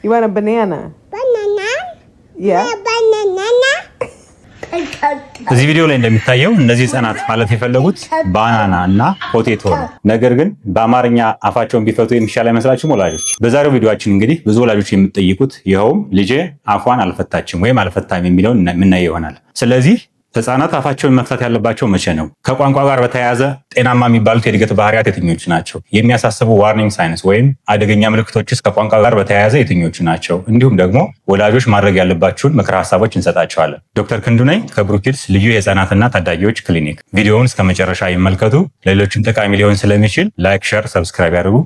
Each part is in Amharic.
You want a banana? Banana? Yeah. Banana? እዚህ ቪዲዮ ላይ እንደሚታየው እነዚህ ህፃናት ማለት የፈለጉት ባናና እና ፖቴቶ ነው። ነገር ግን በአማርኛ አፋቸውን ቢፈቱ የሚሻል አይመስላችሁም ወላጆች? በዛሬው ቪዲዮአችን እንግዲህ ብዙ ወላጆች የምትጠይቁት ይኸውም ልጄ አፏን አልፈታችም ወይም አልፈታም የሚለውን የምናየው ይሆናል። ስለዚህ ህፃናት አፋቸውን መፍታት ያለባቸው መቼ ነው? ከቋንቋ ጋር በተያያዘ ጤናማ የሚባሉት የእድገት ባህሪያት የትኞቹ ናቸው? የሚያሳስቡ ዋርኒንግ ሳይንስ ወይም አደገኛ ምልክቶችስ ከቋንቋ ጋር በተያያዘ የትኞቹ ናቸው? እንዲሁም ደግሞ ወላጆች ማድረግ ያለባችሁን ምክረ ሀሳቦች እንሰጣቸዋለን። ዶክተር ክንዱ ነኝ ከብሩክ ኪድስ ልዩ የህፃናትና ታዳጊዎች ክሊኒክ። ቪዲዮውን እስከ መጨረሻ ይመልከቱ። ሌሎችን ጠቃሚ ሊሆን ስለሚችል ላይክ፣ ሼር፣ ሰብስክራይብ ያድርጉ።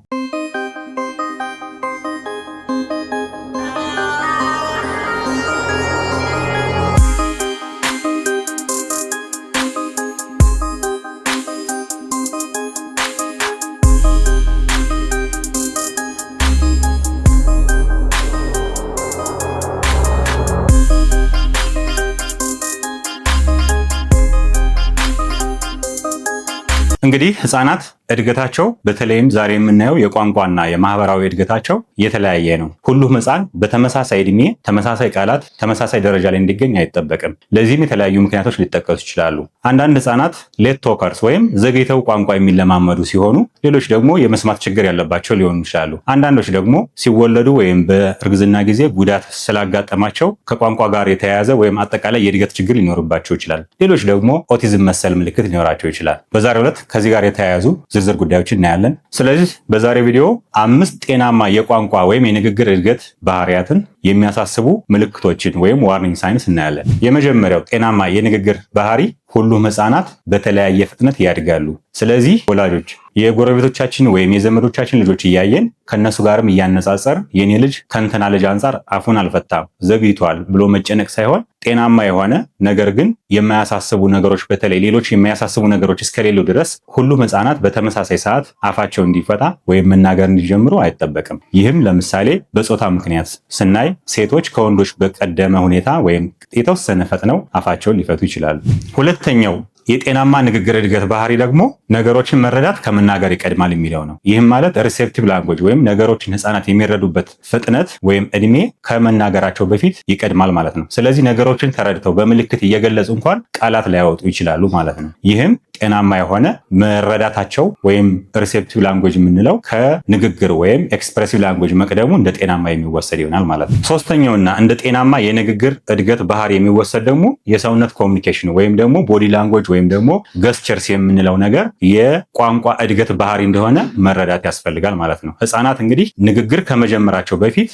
እንግዲህ ህፃናት እድገታቸው በተለይም ዛሬ የምናየው የቋንቋና የማህበራዊ እድገታቸው የተለያየ ነው። ሁሉም ህፃን በተመሳሳይ እድሜ ተመሳሳይ ቃላት ተመሳሳይ ደረጃ ላይ እንዲገኝ አይጠበቅም። ለዚህም የተለያዩ ምክንያቶች ሊጠቀሱ ይችላሉ። አንዳንድ ህፃናት ሌት ቶከርስ ወይም ዘግይተው ቋንቋ የሚለማመዱ ሲሆኑ፣ ሌሎች ደግሞ የመስማት ችግር ያለባቸው ሊሆኑ ይችላሉ። አንዳንዶች ደግሞ ሲወለዱ ወይም በእርግዝና ጊዜ ጉዳት ስላጋጠማቸው ከቋንቋ ጋር የተያያዘ ወይም አጠቃላይ የእድገት ችግር ሊኖርባቸው ይችላል። ሌሎች ደግሞ ኦቲዝም መሰል ምልክት ሊኖራቸው ይችላል። በዛሬው ዕለት ከዚህ ጋር የተያያዙ ዝርዝር ጉዳዮችን እናያለን። ስለዚህ በዛሬ ቪዲዮ 5 ጤናማ የቋንቋ ወይም የንግግር እድገት ባህሪያትን የሚያሳስቡ ምልክቶችን ወይም ዋርኒንግ ሳይንስ እናያለን። የመጀመሪያው ጤናማ የንግግር ባህሪ ሁሉም ህፃናት በተለያየ ፍጥነት ያድጋሉ። ስለዚህ ወላጆች የጎረቤቶቻችን ወይም የዘመዶቻችን ልጆች እያየን ከነሱ ጋርም እያነጻጸር የኔ ልጅ ከእንትና ልጅ አንጻር አፉን አልፈታም ዘግይቷል ብሎ መጨነቅ ሳይሆን ጤናማ የሆነ ነገር ግን የማያሳስቡ ነገሮች በተለይ ሌሎች የማያሳስቡ ነገሮች እስከሌሉ ድረስ ሁሉም ህፃናት በተመሳሳይ ሰዓት አፋቸው እንዲፈታ ወይም መናገር እንዲጀምሩ አይጠበቅም። ይህም ለምሳሌ በጾታ ምክንያት ስናይ ሴቶች ከወንዶች በቀደመ ሁኔታ ወይም የተወሰነ ፈጥነው አፋቸውን ሊፈቱ ይችላሉ። ሁለተኛው የጤናማ ንግግር እድገት ባህሪ ደግሞ ነገሮችን መረዳት ከመናገር ይቀድማል የሚለው ነው። ይህም ማለት ሪሴፕቲቭ ላንጉዌጅ ወይም ነገሮችን ህፃናት የሚረዱበት ፍጥነት ወይም እድሜ ከመናገራቸው በፊት ይቀድማል ማለት ነው። ስለዚህ ነገሮችን ተረድተው በምልክት እየገለጹ እንኳን ቃላት ሊያወጡ ይችላሉ ማለት ነው። ይህም ጤናማ የሆነ መረዳታቸው ወይም ሪሴፕቲቭ ላንጉዌጅ የምንለው ከንግግር ወይም ኤክስፕሬሲቭ ላንጉዌጅ መቅደሙ እንደ ጤናማ የሚወሰድ ይሆናል ማለት ነው። ሶስተኛውና እንደ ጤናማ የንግግር እድገት ባህሪ የሚወሰድ ደግሞ የሰውነት ኮሚኒኬሽን ወይም ደግሞ ቦዲ ላንጉዌጅ ወይም ደግሞ ገስቸርስ የምንለው ነገር የቋንቋ እድገት ባህሪ እንደሆነ መረዳት ያስፈልጋል ማለት ነው። ህፃናት እንግዲህ ንግግር ከመጀመራቸው በፊት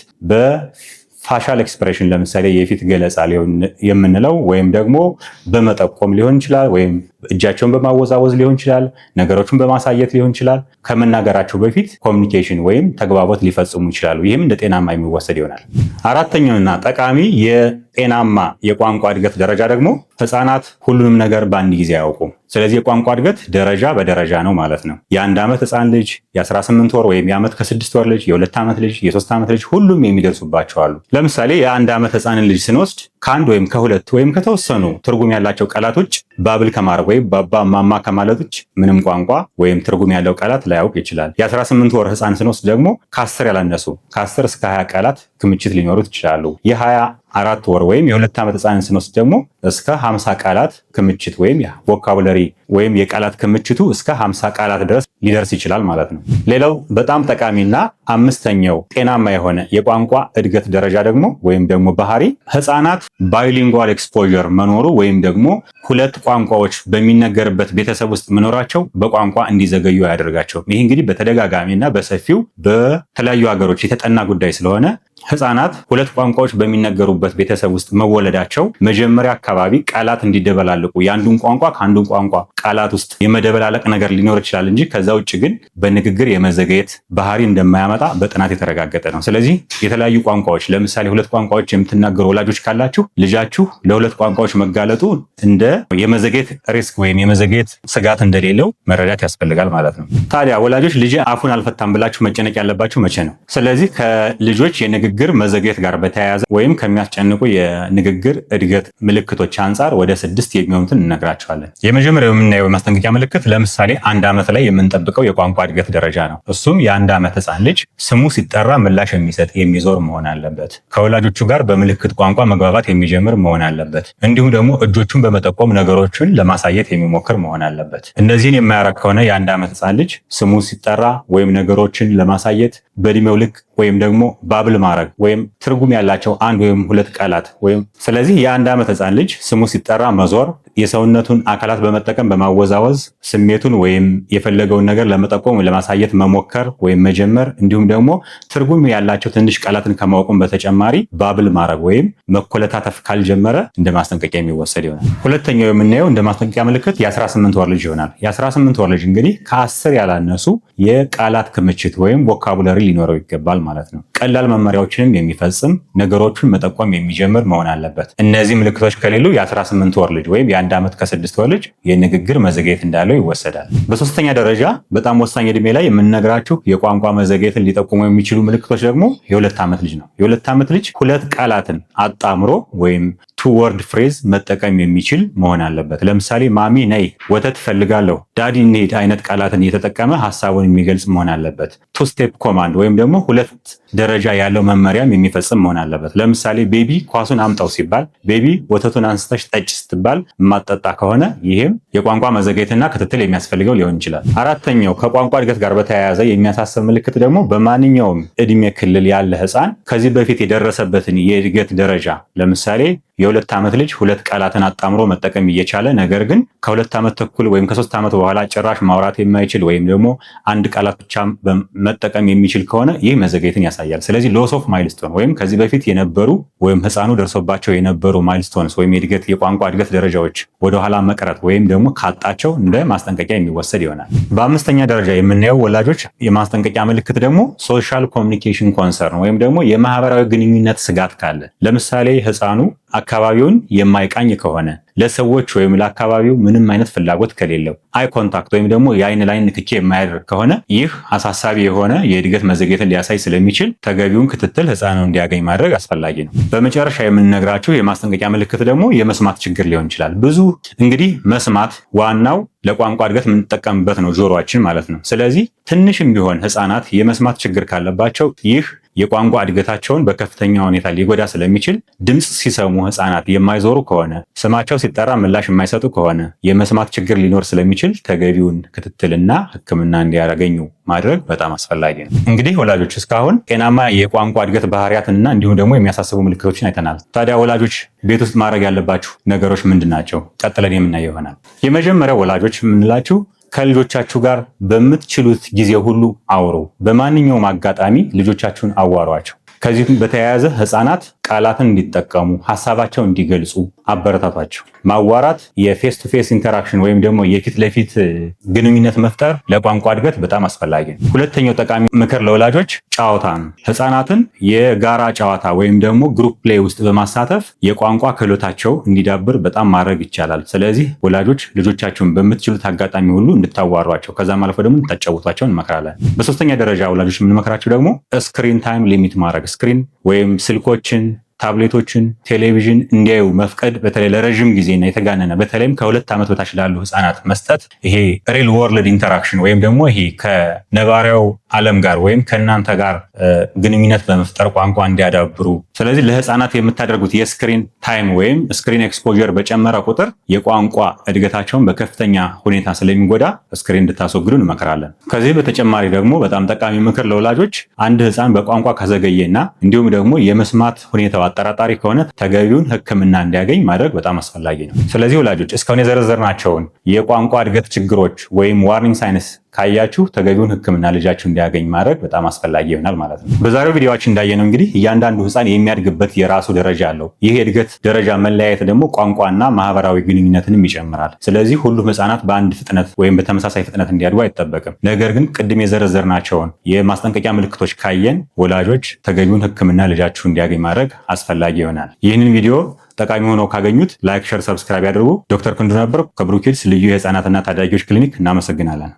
ፋሻል ኤክስፕሬሽን ለምሳሌ የፊት ገለጻ የምንለው ወይም ደግሞ በመጠቆም ሊሆን ይችላል፣ ወይም እጃቸውን በማወዛወዝ ሊሆን ይችላል፣ ነገሮችን በማሳየት ሊሆን ይችላል። ከመናገራቸው በፊት ኮሚኒኬሽን ወይም ተግባቦት ሊፈጽሙ ይችላሉ። ይህም እንደ ጤናማ የሚወሰድ ይሆናል። አራተኛውና ጠቃሚ የጤናማ የቋንቋ እድገት ደረጃ ደግሞ ህፃናት ሁሉንም ነገር በአንድ ጊዜ አያውቁም። ስለዚህ የቋንቋ እድገት ደረጃ በደረጃ ነው ማለት ነው። የ1 ዓመት ህፃን ልጅ፣ የ18 ወር ወይም የዓመት ከ6 ወር ልጅ፣ የ2 ዓመት ልጅ፣ የ3 ዓመት ልጅ ሁሉም የሚደርሱባቸው አሉ። ለምሳሌ የ1 ዓመት ህፃንን ልጅ ስንወስድ ከአንድ ወይም ከሁለት ወይም ከተወሰኑ ትርጉም ያላቸው ቃላቶች ባብል ከማድረግ ወይም ባባ ማማ ከማለቶች ምንም ቋንቋ ወይም ትርጉም ያለው ቃላት ላያውቅ ይችላል። የ18 ወር ህፃን ስንወስድ ደግሞ ከ10 ያላነሱ ከ10 እስከ 20 ቃላት ክምችት ሊኖሩት ይችላሉ። የ24 ወር ወይም የ2 ዓመት ህፃንን ስንወስድ ደግሞ እስከ 50 ቃላት ክምችት ወይም ቮካቡለሪ ወይም የቃላት ክምችቱ እስከ 50 ቃላት ድረስ ሊደርስ ይችላል ማለት ነው። ሌላው በጣም ጠቃሚና አምስተኛው ጤናማ የሆነ የቋንቋ እድገት ደረጃ ደግሞ ወይም ደግሞ ባህሪ ህፃናት ባይሊንጓል ኤክስፖዠር መኖሩ ወይም ደግሞ ሁለት ቋንቋዎች በሚነገርበት ቤተሰብ ውስጥ መኖራቸው በቋንቋ እንዲዘገዩ አያደርጋቸውም። ይህ እንግዲህ በተደጋጋሚና በሰፊው በተለያዩ ሀገሮች የተጠና ጉዳይ ስለሆነ ህፃናት ሁለት ቋንቋዎች በሚነገሩበት ቤተሰብ ውስጥ መወለዳቸው መጀመሪያ አካባቢ ቃላት እንዲደበላለቁ የአንዱን ቋንቋ ከአንዱን ቋንቋ ቃላት ውስጥ የመደበላለቅ ነገር ሊኖር ይችላል እንጂ ከዛ ውጭ ግን በንግግር የመዘገየት ባህሪ እንደማያመጣ በጥናት የተረጋገጠ ነው። ስለዚህ የተለያዩ ቋንቋዎች ለምሳሌ ሁለት ቋንቋዎች የምትናገሩ ወላጆች ካላችሁ ልጃችሁ ለሁለት ቋንቋዎች መጋለጡ እንደ የመዘገየት ሪስክ ወይም የመዘገየት ስጋት እንደሌለው መረዳት ያስፈልጋል ማለት ነው። ታዲያ ወላጆች ልጅ አፉን አልፈታም ብላችሁ መጨነቅ ያለባችሁ መቼ ነው? ስለዚህ ከልጆች የንግግር ከንግግር መዘግየት ጋር በተያያዘ ወይም ከሚያስጨንቁ የንግግር እድገት ምልክቶች አንጻር ወደ 6 የሚሆኑትን እንነግራቸዋለን። የመጀመሪያው የምናየው የማስጠንቀቂያ ምልክት ለምሳሌ 1 ዓመት ላይ የምንጠብቀው የቋንቋ እድገት ደረጃ ነው። እሱም የ1 ዓመት ህፃን ልጅ ስሙ ሲጠራ ምላሽ የሚሰጥ የሚዞር መሆን አለበት። ከወላጆቹ ጋር በምልክት ቋንቋ መግባባት የሚጀምር መሆን አለበት። እንዲሁም ደግሞ እጆቹን በመጠቆም ነገሮችን ለማሳየት የሚሞክር መሆን አለበት። እነዚህን የማያረግ ከሆነ የ1 ዓመት ህፃን ልጅ ስሙ ሲጠራ ወይም ነገሮችን ለማሳየት በእድሜው ልክ ወይም ደግሞ ባብል ማድረግ ወይም ትርጉም ያላቸው 1 ወይም 2 ቃላት ወይም ስለዚህ የ1 ዓመት ህፃን ልጅ ስሙ ሲጠራ መዞር፣ የሰውነቱን አካላት በመጠቀም በማወዛወዝ ስሜቱን ወይም የፈለገውን ነገር ለመጠቆም ለማሳየት መሞከር ወይም መጀመር፣ እንዲሁም ደግሞ ትርጉም ያላቸው ትንሽ ቃላትን ከማወቁም በተጨማሪ ባብል ማድረግ ወይም መኮለታተፍ ካልጀመረ እንደ ማስጠንቀቂያ የሚወሰድ ይሆናል። ሁለተኛው የምናየው እንደ ማስጠንቀቂያ ምልክት የ18 ወር ልጅ ይሆናል። የ18 ወር ልጅ እንግዲህ ከ10 ያላነሱ የቃላት ክምችት ወይም ቮካቡላሪ ሊኖረው ይገባል ማለት ነው። ቀላል መመሪያዎችንም የሚፈጽም ነገሮችን መጠቆም የሚጀምር መሆን አለበት። እነዚህ ምልክቶች ከሌሉ የ18 ወር ልጅ ወይም የ1 ዓመት ከ6 ወር ልጅ የንግግር መዘግየት እንዳለው ይወሰዳል። በሶስተኛ ደረጃ በጣም ወሳኝ እድሜ ላይ የምንነግራችሁ የቋንቋ መዘግየትን ሊጠቁሙ የሚችሉ ምልክቶች ደግሞ የ2 ዓመት ልጅ ነው። የ2 ዓመት ልጅ 2 ቃላትን አጣምሮ ወይም ቱ ወርድ ፍሬዝ መጠቀም የሚችል መሆን አለበት። ለምሳሌ ማሚ ነይ፣ ወተት ፈልጋለሁ፣ ዳዲ እንሂድ አይነት ቃላትን እየተጠቀመ ሀሳቡን የሚገልጽ መሆን አለበት። ቱ ስቴፕ ኮማንድ ወይም ደግሞ 2 ደረጃ ያለው መመሪያም የሚፈጽም መሆን አለበት። ለምሳሌ ቤቢ ኳሱን አምጣው ሲባል ቤቢ ወተቱን አንስተሽ ጠጭ ስትባል የማጠጣ ከሆነ ይህም የቋንቋ መዘግየትና ክትትል የሚያስፈልገው ሊሆን ይችላል። አራተኛው ከቋንቋ እድገት ጋር በተያያዘ የሚያሳስብ ምልክት ደግሞ በማንኛውም እድሜ ክልል ያለ ህፃን ከዚህ በፊት የደረሰበትን የእድገት ደረጃ ለምሳሌ የ2 ዓመት ልጅ 2 ቃላትን አጣምሮ መጠቀም እየቻለ ነገር ግን ከ2 ዓመት ተኩል ወይም ከ3 ዓመት በኋላ ጭራሽ ማውራት የማይችል ወይም ደግሞ 1 ቃላት ብቻ መጠቀም የሚችል ከሆነ ይህ መዘግየትን ያሳያል። ስለዚህ ሎስ ኦፍ ማይልስቶን ወይም ከዚህ በፊት የነበሩ ወይም ህፃኑ ደርሶባቸው የነበሩ ማይልስቶንስ ወይም የቋንቋ እድገት ደረጃዎች ወደኋላ መቅረት ወይም ደግሞ ካጣቸው እንደ ማስጠንቀቂያ የሚወሰድ ይሆናል። በ5ኛ ደረጃ የምናየው ወላጆች የማስጠንቀቂያ ምልክት ደግሞ ሶሻል ኮሚኒኬሽን ኮንሰርን ወይም ደግሞ የማህበራዊ ግንኙነት ስጋት ካለ ለምሳሌ ህፃኑ አካባቢውን የማይቃኝ ከሆነ ለሰዎች ወይም ለአካባቢው ምንም አይነት ፍላጎት ከሌለው አይ ኮንታክት ወይም ደግሞ የአይን ላይን ንክኪ የማያደርግ ከሆነ ይህ አሳሳቢ የሆነ የእድገት መዘግየትን ሊያሳይ ስለሚችል ተገቢውን ክትትል ህፃኑ እንዲያገኝ ማድረግ አስፈላጊ ነው። በመጨረሻ የምንነግራችሁ የማስጠንቀቂያ ምልክት ደግሞ የመስማት ችግር ሊሆን ይችላል። ብዙ እንግዲህ መስማት ዋናው ለቋንቋ እድገት የምንጠቀምበት ነው፣ ጆሮአችን ማለት ነው። ስለዚህ ትንሽም ቢሆን ህፃናት የመስማት ችግር ካለባቸው ይህ የቋንቋ እድገታቸውን በከፍተኛ ሁኔታ ሊጎዳ ስለሚችል ድምፅ ሲሰሙ ህፃናት የማይዞሩ ከሆነ ስማቸው ሲጠራ ምላሽ የማይሰጡ ከሆነ የመስማት ችግር ሊኖር ስለሚችል ተገቢውን ክትትልና ሕክምና እንዲያገኙ ማድረግ በጣም አስፈላጊ ነው። እንግዲህ ወላጆች እስካሁን ጤናማ የቋንቋ እድገት ባህሪያትና እንዲሁም ደግሞ የሚያሳስቡ ምልክቶችን አይተናል። ታዲያ ወላጆች ቤት ውስጥ ማድረግ ያለባችሁ ነገሮች ምንድን ናቸው? ቀጥለን የምናየው ይሆናል። የመጀመሪያው ወላጆች የምንላችሁ ከልጆቻችሁ ጋር በምትችሉት ጊዜ ሁሉ አውሩ። በማንኛውም አጋጣሚ ልጆቻችሁን አዋሯቸው። ከዚህም በተያያዘ ህፃናት ቃላትን እንዲጠቀሙ ሀሳባቸው እንዲገልጹ አበረታቷቸው። ማዋራት የፌስ ቱ ፌስ ኢንተራክሽን ወይም ደግሞ የፊት ለፊት ግንኙነት መፍጠር ለቋንቋ እድገት በጣም አስፈላጊ ነው። ሁለተኛው ጠቃሚ ምክር ለወላጆች ጨዋታ ነው። ህፃናትን የጋራ ጨዋታ ወይም ደግሞ ግሩፕ ፕሌይ ውስጥ በማሳተፍ የቋንቋ ክህሎታቸው እንዲዳብር በጣም ማድረግ ይቻላል። ስለዚህ ወላጆች ልጆቻቸውን በምትችሉት አጋጣሚ ሁሉ እንድታዋሯቸው ከዛም አልፎ ደግሞ እንድታጫውቷቸው እንመክራለን። በሶስተኛ ደረጃ ወላጆች የምንመክራቸው ደግሞ ስክሪን ታይም ሊሚት ማድረግ፣ ስክሪን ወይም ስልኮችን ታብሌቶችን፣ ቴሌቪዥን እንዲያዩ መፍቀድ በተለይ ለረዥም ጊዜና የተጋነነ በተለይም ከ2 ዓመት በታች ላሉ ህፃናት መስጠት ይሄ ሪል ወርልድ ኢንተራክሽን ወይም ደግሞ ይሄ ከነባሪያው ዓለም ጋር ወይም ከእናንተ ጋር ግንኙነት በመፍጠር ቋንቋ እንዲያዳብሩ። ስለዚህ ለህፃናት የምታደርጉት የስክሪን ታይም ወይም ስክሪን ኤክስፖዠር በጨመረ ቁጥር የቋንቋ እድገታቸውን በከፍተኛ ሁኔታ ስለሚጎዳ ስክሪን እንድታስወግዱ እንመክራለን። ከዚህ በተጨማሪ ደግሞ በጣም ጠቃሚ ምክር ለወላጆች አንድ ህፃን በቋንቋ ከዘገየና እንዲሁም ደግሞ የመስማት ሁኔታው አጠራጣሪ ከሆነ ተገቢውን ሕክምና እንዲያገኝ ማድረግ በጣም አስፈላጊ ነው። ስለዚህ ወላጆች እስካሁን የዘረዘርናቸውን የቋንቋ እድገት ችግሮች ወይም ዋርኒንግ ሳይንስ ካያችሁ ተገቢውን ሕክምና ልጃችሁ እንዲያገኝ ማድረግ በጣም አስፈላጊ ይሆናል ማለት ነው። በዛሬው ቪዲዮአችን እንዳየነው እንግዲህ እያንዳንዱ ህፃን የሚያድግበት የራሱ ደረጃ አለው። ይህ የእድገት ደረጃ መለያየት ደግሞ ቋንቋና ማህበራዊ ግንኙነትንም ይጨምራል። ስለዚህ ሁሉም ህፃናት በአንድ ፍጥነት ወይም በተመሳሳይ ፍጥነት እንዲያድጉ አይጠበቅም። ነገር ግን ቅድም የዘረዘርናቸውን የማስጠንቀቂያ ምልክቶች ካየን ወላጆች ተገቢውን ሕክምና ልጃችሁ እንዲያገኝ ማድረግ አስፈላጊ ይሆናል። ይህንን ቪዲዮ ጠቃሚ ሆነው ካገኙት ላይክ፣ ሸር፣ ሰብስክራይብ ያድርጉ። ዶክተር ክንዱ ነበርኩ ከብሩክ ኪድስ ልዩ የህፃናትና ታዳጊዎች ክሊኒክ። እናመሰግናለን።